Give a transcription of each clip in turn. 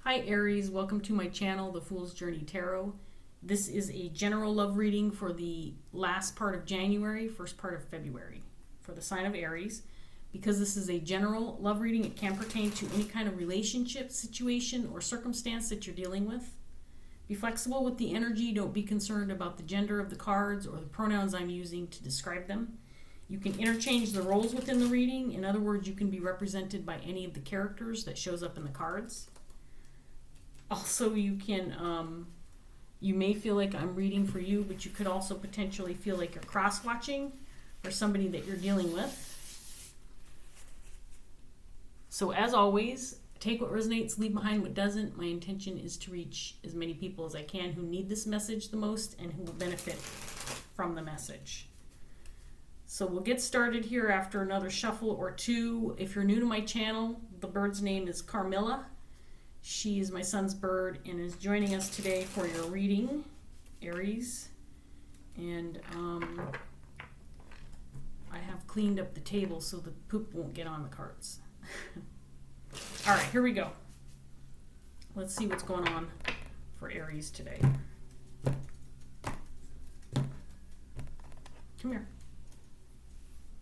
Hi Aries, welcome to my channel, The Fool's Journey Tarot. This is a general love reading for the last part of January, first part of February for the sign of Aries. Because this is a general love reading, it can pertain to any kind of relationship, situation, or circumstance that you're dealing with. Be flexible with the energy. Don't be concerned about the gender of the cards or the pronouns I'm using to describe them. You can interchange the roles within the reading. In other words, you can be represented by any of the characters that shows up in the cards. Also, you can, you may feel like I'm reading for you, but you could also potentially feel like you're cross-watching for somebody that you're dealing with. So as always, take what resonates, leave behind what doesn't. My intention is to reach as many people as I can who need this message the most and who will benefit from the message. So we'll get started here after another shuffle or two. If you're new to my channel, the bird's name is Carmilla. She is my son's bird and is joining us today for your reading, Aries. And I have cleaned up the table so the poop won't get on the cards. All right, here we go. Let's see what's going on for Aries today. Come here.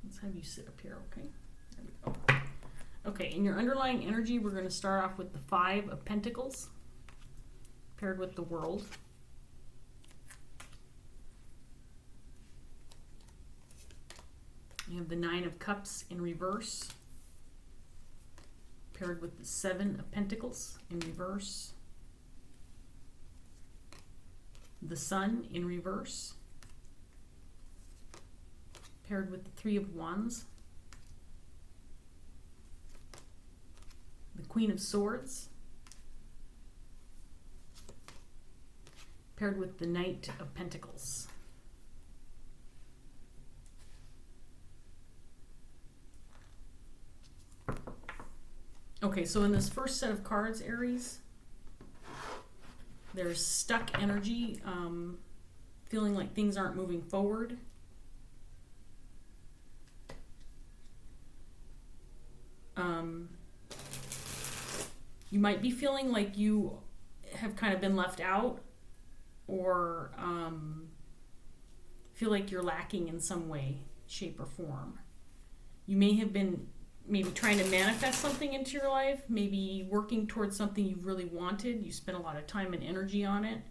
Let's have you sit up here, okay? There we go. Okay, in your underlying energy, we're going to start off with the Five of Pentacles paired with the World. You have the Nine of Cups in reverse paired with the Seven of Pentacles in reverse. The Sun in reverse paired with the Three of Wands. The Queen of Swords paired with the Knight of Pentacles. Okay, so in this first set of cards, Aries, there's stuck energy, feeling like things aren't moving forward. You might be feeling like you have kind of been left out or feel like you're lacking in some way, shape, or form. You may have been maybe trying to manifest something into your life, maybe working towards something you've really wanted. You spent a lot of time and energy on it,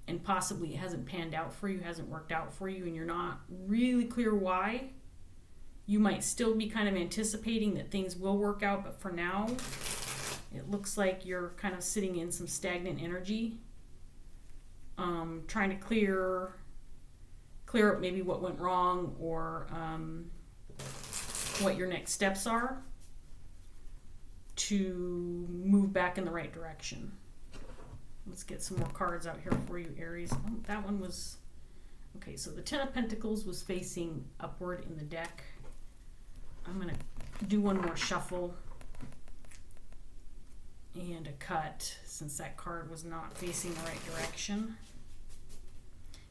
and possibly it hasn't panned out for you, hasn't worked out for you, and you're not really clear why. You might still be kind of anticipating that things will work out, but for now, it looks like you're kind of sitting in some stagnant energy, trying to clear up maybe what went wrong or what your next steps are to move back in the right direction. Let's get some more cards out here for you, Aries. Oh, that one was... Okay, so the Ten of Pentacles was facing upward in the deck. I'm going to do one more shuffle and a cut since that card was not facing the right direction.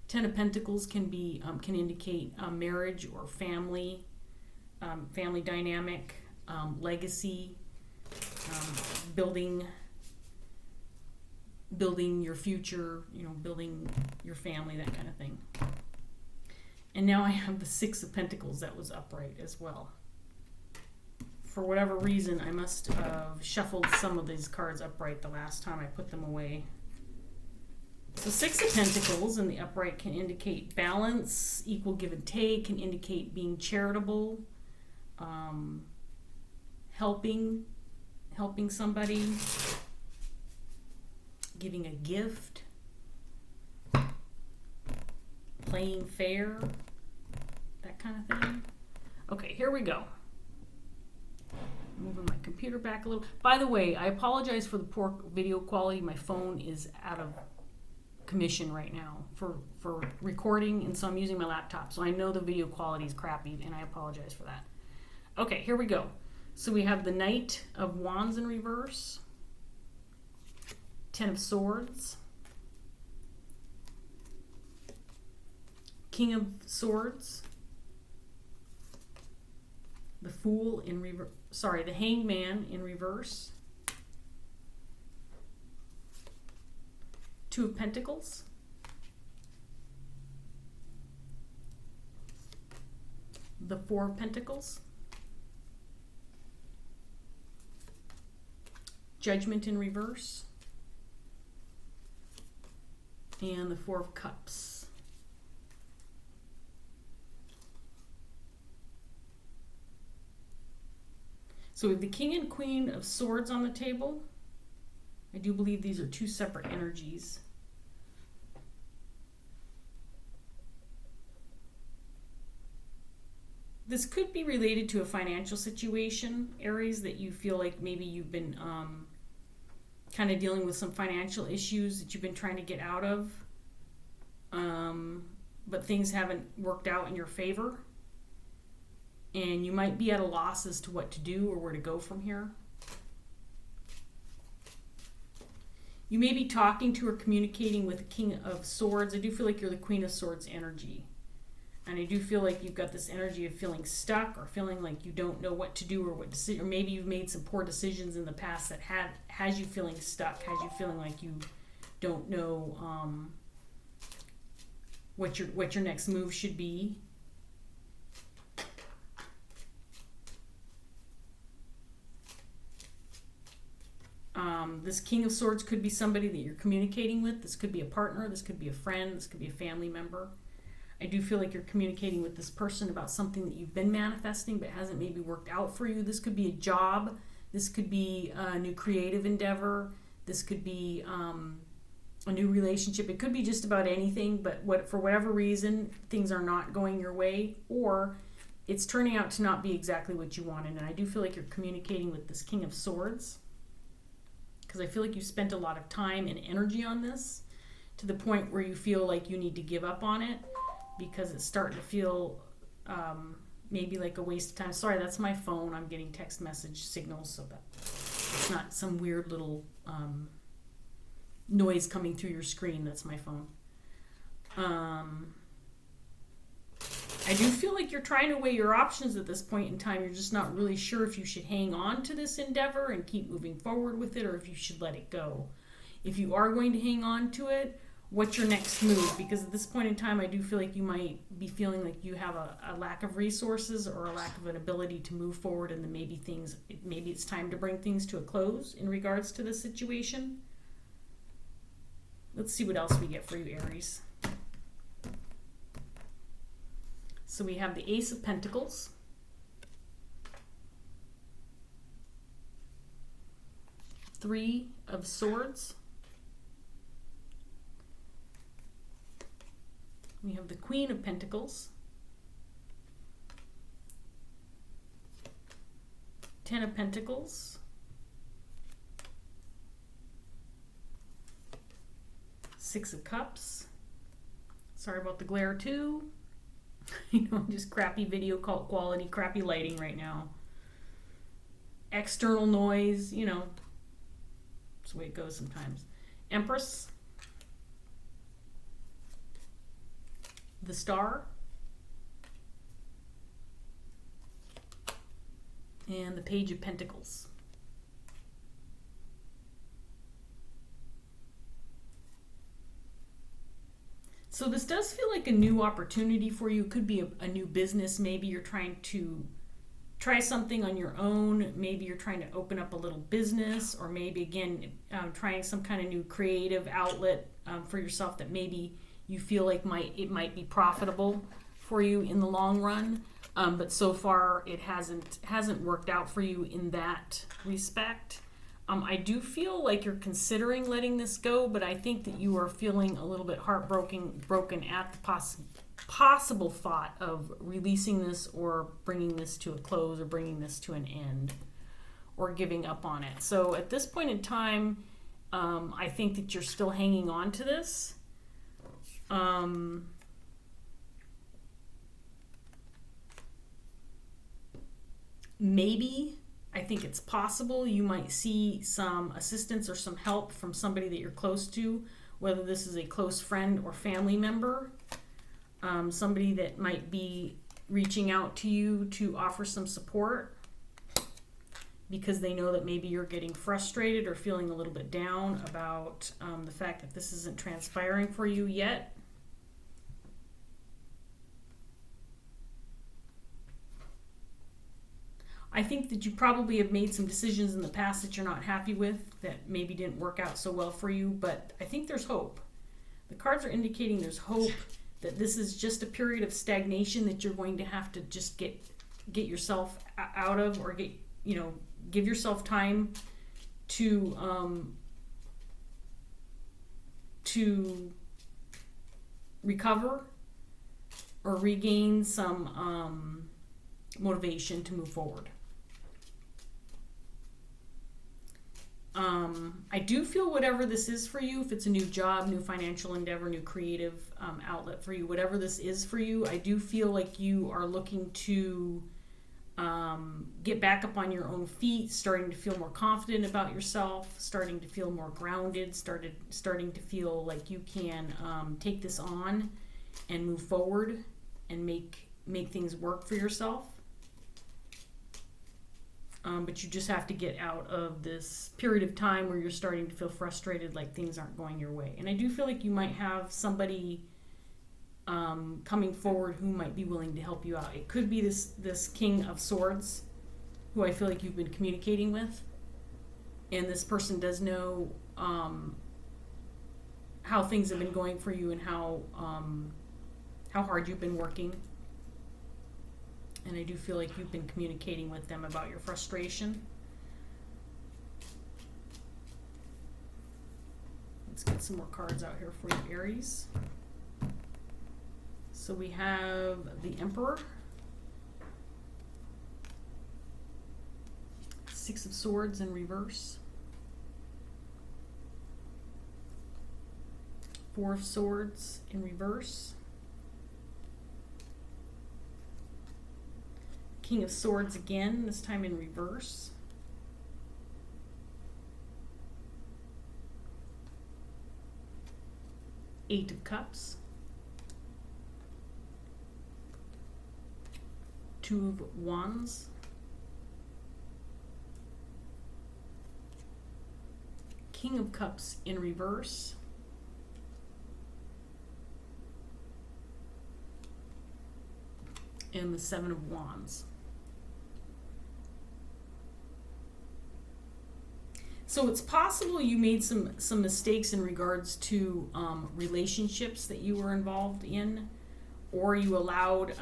Ten of Pentacles can be can indicate marriage or family, family dynamic, legacy, building your future, building your family, that kind of thing. And now I have the Six of Pentacles that was upright as well. For whatever reason, I must have shuffled some of these cards upright the last time I put them away. So Six of Pentacles in the upright can indicate balance, equal give and take, can indicate being charitable, helping somebody, giving a gift, playing fair, that kind of thing. Okay, here we go. Moving my computer back a little. By the way, I apologize for the poor video quality. My phone is out of commission right now for recording, and so I'm using my laptop. So I know the video quality is crappy, and I apologize for that. Okay, here we go. So we have the Knight of Wands in reverse, Ten of Swords, King of Swords, the Fool in reverse. Sorry, the Hanged Man in reverse, Two of Pentacles, the Four of Pentacles, Judgment in reverse, and the Four of Cups. So we have the King and Queen of Swords on the table. I do believe these are two separate energies. This could be related to a financial situation, Aries, that you feel like maybe you've been kind of dealing with some financial issues that you've been trying to get out of, but things haven't worked out in your favor. And you might be at a loss as to what to do or where to go from here. You may be talking to or communicating with the King of Swords. I do feel like you're the Queen of Swords energy. And I do feel like you've got this energy of feeling stuck or feeling like you don't know what to do or what decision, or maybe you've made some poor decisions in the past that has you feeling stuck, has you feeling like you don't know what your next move should be. This King of Swords could be somebody that you're communicating with. This could be a partner. This could be a friend. This could be a family member. I do feel like you're communicating with this person about something that you've been manifesting but hasn't maybe worked out for you. This could be a job. This could be a new creative endeavor. This could be a new relationship. It could be just about anything, but for whatever reason, things are not going your way, or it's turning out to not be exactly what you wanted. And I do feel like you're communicating with this King of Swords, because I feel like you spent a lot of time and energy on this to the point where you feel like you need to give up on it because it's starting to feel maybe like a waste of time. Sorry, that's my phone. I'm getting text message signals so that it's not some weird little noise coming through your screen. That's my phone. I do feel like you're trying to weigh your options at this point in time. You're just not really sure if you should hang on to this endeavor and keep moving forward with it, or if you should let it go. If you are going to hang on to it, what's your next move? Because at this point in time, I do feel like you might be feeling like you have a lack of resources or a lack of an ability to move forward, and then maybe it's time to bring things to a close in regards to this situation. Let's see what else we get for you, Aries. So we have the Ace of Pentacles, Three of Swords, we have the Queen of Pentacles, Ten of Pentacles, Six of Cups. Sorry about the glare too. Just crappy video quality, crappy lighting right now. External noise, that's the way it goes sometimes. Empress, the Star, and the Page of Pentacles. So this does feel like a new opportunity for you. It could be a new business. Maybe you're trying to try something on your own. Maybe you're trying to open up a little business, or maybe, again, trying some kind of new creative outlet for yourself that maybe you feel like it might be profitable for you in the long run. But so far, it hasn't worked out for you in that respect. I do feel like you're considering letting this go, but I think that you are feeling a little bit broken at the possible thought of releasing this or bringing this to a close or bringing this to an end or giving up on it. So at this point in time, I think that you're still hanging on to this. Maybe, I think it's possible you might see some assistance or some help from somebody that you're close to, whether this is a close friend or family member, somebody that might be reaching out to you to offer some support. because they know that maybe you're getting frustrated or feeling a little bit down about the fact that this isn't transpiring for you yet. I think that you probably have made some decisions in the past that you're not happy with, that maybe didn't work out so well for you, but I think there's hope. The cards are indicating there's hope, that this is just a period of stagnation that you're going to have to just get yourself out of, or give yourself time to recover or regain some motivation to move forward. I do feel whatever this is for you, if it's a new job, new financial endeavor, new creative outlet for you, whatever this is for you, I do feel like you are looking to get back up on your own feet, starting to feel more confident about yourself, starting to feel more grounded, starting to feel like you can take this on and move forward and make things work for yourself. But you just have to get out of this period of time where you're starting to feel frustrated, like things aren't going your way. And I do feel like you might have somebody coming forward who might be willing to help you out. It could be this King of Swords, who I feel like you've been communicating with. And this person does know how things have been going for you and how hard you've been working. And I do feel like you've been communicating with them about your frustration. Let's get some more cards out here for you, Aries. So we have the Emperor, Six of Swords in reverse, Four of Swords in reverse, King of Swords again, this time in reverse. Eight of Cups. Two of Wands. King of Cups in reverse. And the Seven of Wands. So it's possible you made some mistakes in regards to relationships that you were involved in, or you allowed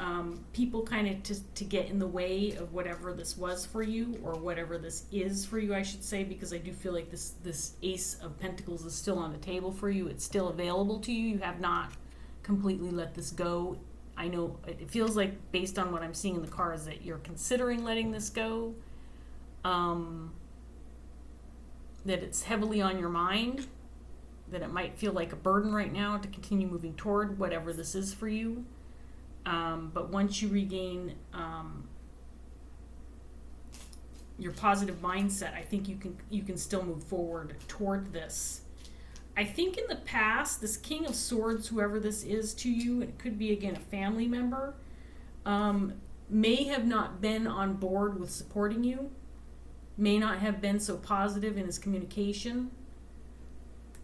people kind of to get in the way of whatever this was for you, or whatever this is for you, I should say, because I do feel like this Ace of Pentacles is still on the table for you. It's still available to you. You have not completely let this go. I know it feels like, based on what I'm seeing in the cards, that you're considering letting this go. That it's heavily on your mind, that it might feel like a burden right now to continue moving toward whatever this is for you. But once you regain your positive mindset, I think you can still move forward toward this. I think in the past, this King of Swords, whoever this is to you, and it could be, again, a family member, may have not been on board with supporting you, may not have been so positive in his communication,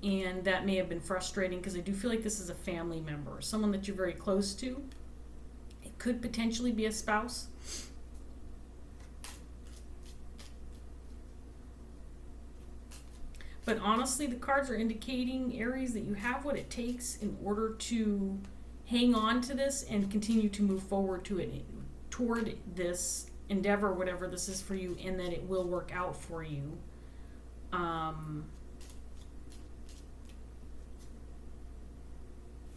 and that may have been frustrating, because I do feel like this is a family member, someone that you're very close to. It could potentially be a spouse. But honestly, the cards are indicating, Aries, that you have what it takes in order to hang on to this and continue to move forward toward this endeavor, whatever this is for you, and that it will work out for you.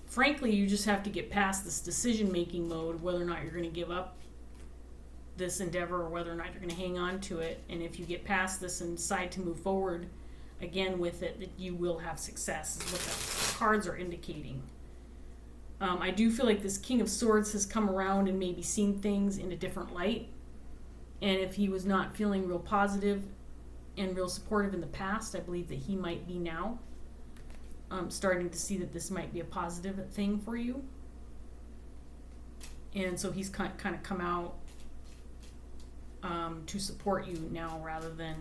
Frankly, you just have to get past this decision-making mode, whether or not you're going to give up this endeavor or whether or not you're going to hang on to it. And if you get past this and decide to move forward again with it, that you will have success, is what the cards are indicating. I do feel like this King of Swords has come around and maybe seen things in a different light. And if he was not feeling real positive and real supportive in the past, I believe that he might be now starting to see that this might be a positive thing for you. And so he's kind of come out to support you now rather than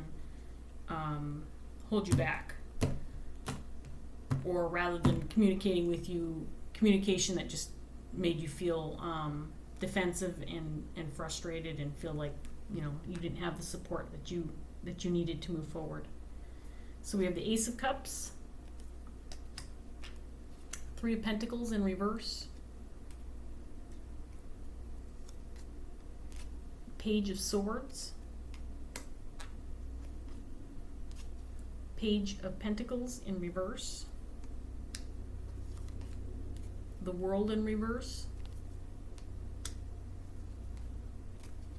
hold you back, or rather than communicating with you, communication that just made you feel defensive and frustrated and feel like, you know, you didn't have the support that you needed to move forward. So we have the Ace of Cups, Three of Pentacles in reverse, Page of Swords, Page of Pentacles in reverse, the World in reverse,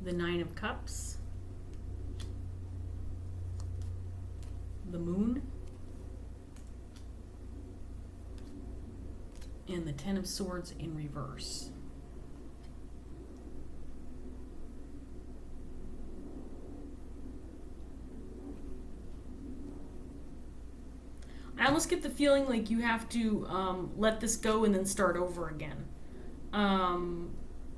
the Nine of Cups, the Moon, and the Ten of Swords in reverse. I almost get the feeling like you have to let this go and then start over again.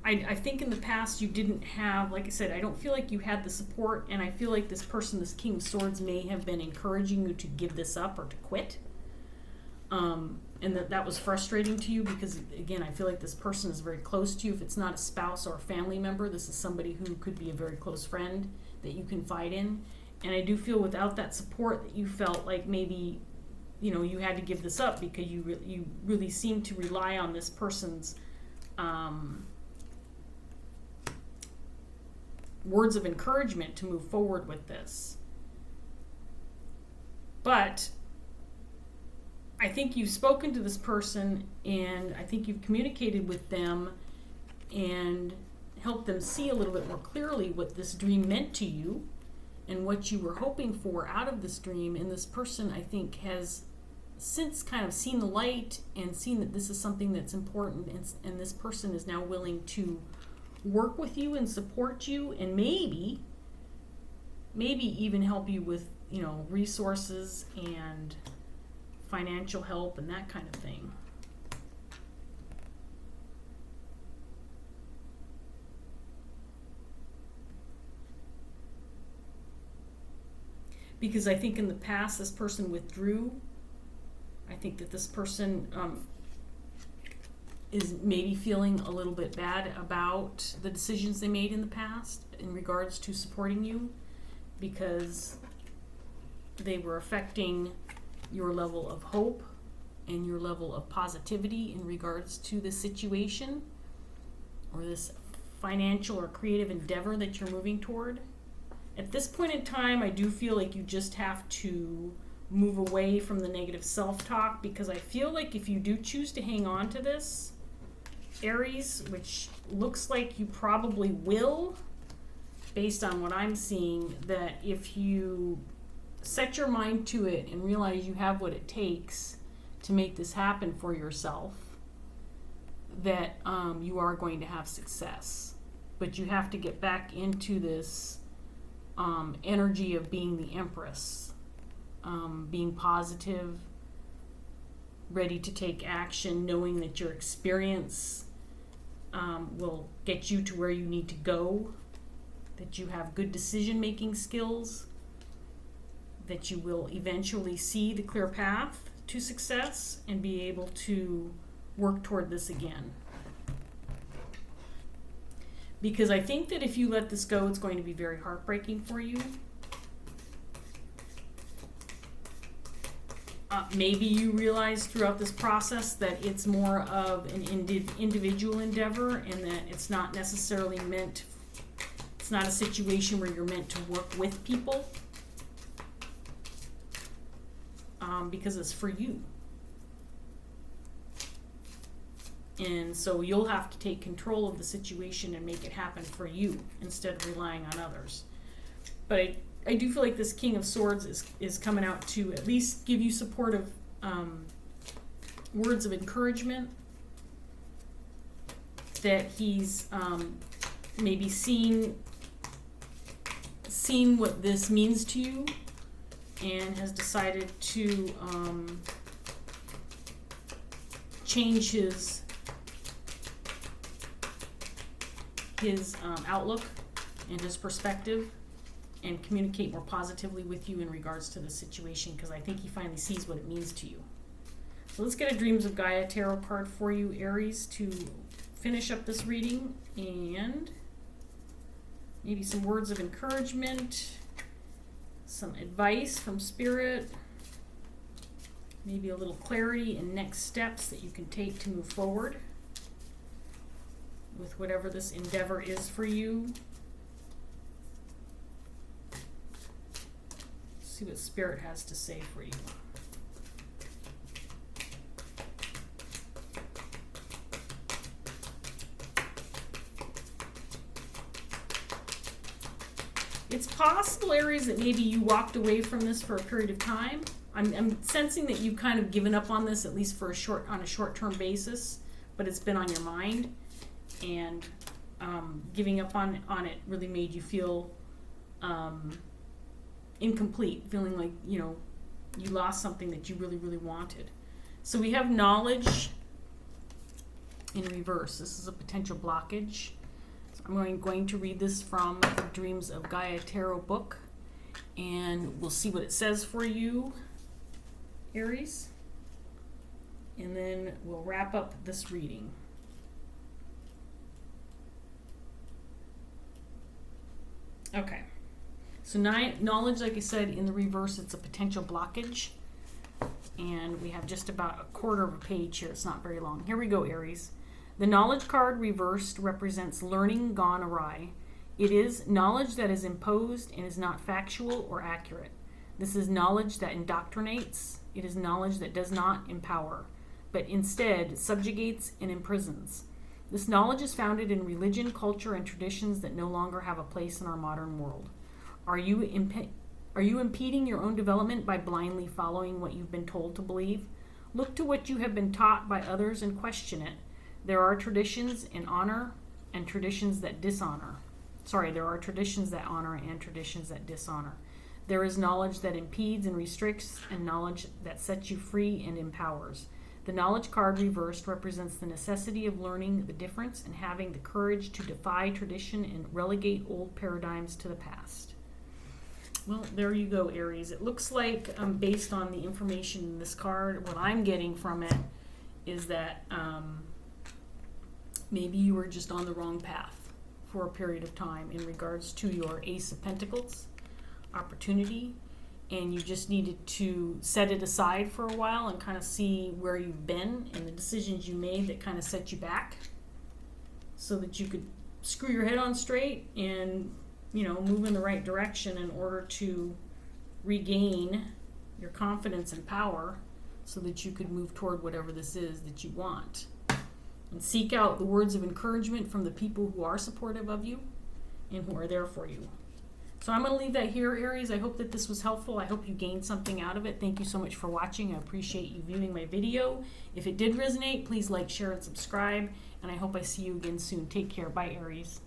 I think in the past you didn't have, like I said, I don't feel like you had the support, and I feel like this person, this King of Swords, may have been encouraging you to give this up or to quit. And that was frustrating to you because, again, I feel like this person is very close to you. If it's not a spouse or a family member, this is somebody who could be a very close friend that you confide in. And I do feel without that support that you felt like maybe, you know, you had to give this up because you really seem to rely on this person's words of encouragement to move forward with this. But I think you've spoken to this person, and I think you've communicated with them and helped them see a little bit more clearly what this dream meant to you and what you were hoping for out of this dream. And this person, I think, has since kind of seen the light and seen that this is something that's important, and this person is now willing to work with you and support you, and maybe even help you with, you know, resources and financial help and that kind of thing. Because I think in the past this person withdrew. I think that this person is maybe feeling a little bit bad about the decisions they made in the past in regards to supporting you, because they were affecting your level of hope and your level of positivity in regards to this situation or this financial or creative endeavor that you're moving toward. At this point in time, I do feel like you just have to move away from the negative self-talk, because I feel like if you do choose to hang on to this, Aries, which looks like you probably will, based on what I'm seeing, that if you set your mind to it and realize you have what it takes to make this happen for yourself, that you are going to have success. But you have to get back into this energy of being the Empress, being positive, ready to take action, knowing that your experience will get you to where you need to go, that you have good decision-making skills, that you will eventually see the clear path to success and be able to work toward this again. Because I think that if you let this go, it's going to be very heartbreaking for you. Maybe you realize throughout this process that it's more of an individual endeavor, and that it's not necessarily meant, it's not a situation where you're meant to work with people, because it's for you. And so you'll have to take control of the situation and make it happen for you instead of relying on others. But I do feel like this King of Swords is coming out to at least give you supportive words of encouragement, that he's maybe seen what this means to you and has decided to change his outlook and his perspective and communicate more positively with you in regards to the situation, because I think he finally sees what it means to you. So let's get a Dreams of Gaia tarot card for you, Aries, to finish up this reading, and maybe some words of encouragement, some advice from Spirit, maybe a little clarity and next steps that you can take to move forward with whatever this endeavor is for you. See what Spirit has to say for you. It's possible, Aries, that maybe you walked away from this for a period of time. I'm sensing that you've kind of given up on this, at least for on a short-term basis, but it's been on your mind, and giving up on it really made you feel incomplete, feeling like, you know, you lost something that you really, really wanted. So we have knowledge in reverse. This is a potential blockage. So I'm going to read this from the Dreams of Gaia tarot book, and we'll see what it says for you, Aries, and then we'll wrap up this reading. Okay, so knowledge, like I said, in the reverse, it's a potential blockage, and we have just about a quarter of a page here. It's not very long. Here we go, Aries. The knowledge card reversed represents learning gone awry. It is knowledge that is imposed and is not factual or accurate. This is knowledge that indoctrinates. It is knowledge that does not empower, but instead subjugates and imprisons. This knowledge is founded in religion, culture, and traditions that no longer have a place in our modern world. Are you impeding your own development by blindly following what you've been told to believe? Look to what you have been taught by others and question it. There are traditions and honor and traditions that dishonor. There are traditions that honor and traditions that dishonor. There is knowledge that impedes and restricts, and knowledge that sets you free and empowers. The knowledge card reversed represents the necessity of learning the difference and having the courage to defy tradition and relegate old paradigms to the past. Well, there you go, Aries. It looks like, based on the information in this card, what I'm getting from it is that maybe you were just on the wrong path for a period of time in regards to your Ace of Pentacles opportunity, and you just needed to set it aside for a while and kind of see where you've been and the decisions you made that kind of set you back, so that you could screw your head on straight and, you know, move in the right direction in order to regain your confidence and power, so that you could move toward whatever this is that you want. And seek out the words of encouragement from the people who are supportive of you and who are there for you. So I'm going to leave that here, Aries. I hope that this was helpful. I hope you gained something out of it. Thank you so much for watching. I appreciate you viewing my video. If it did resonate, please like, share, and subscribe. And I hope I see you again soon. Take care. Bye, Aries.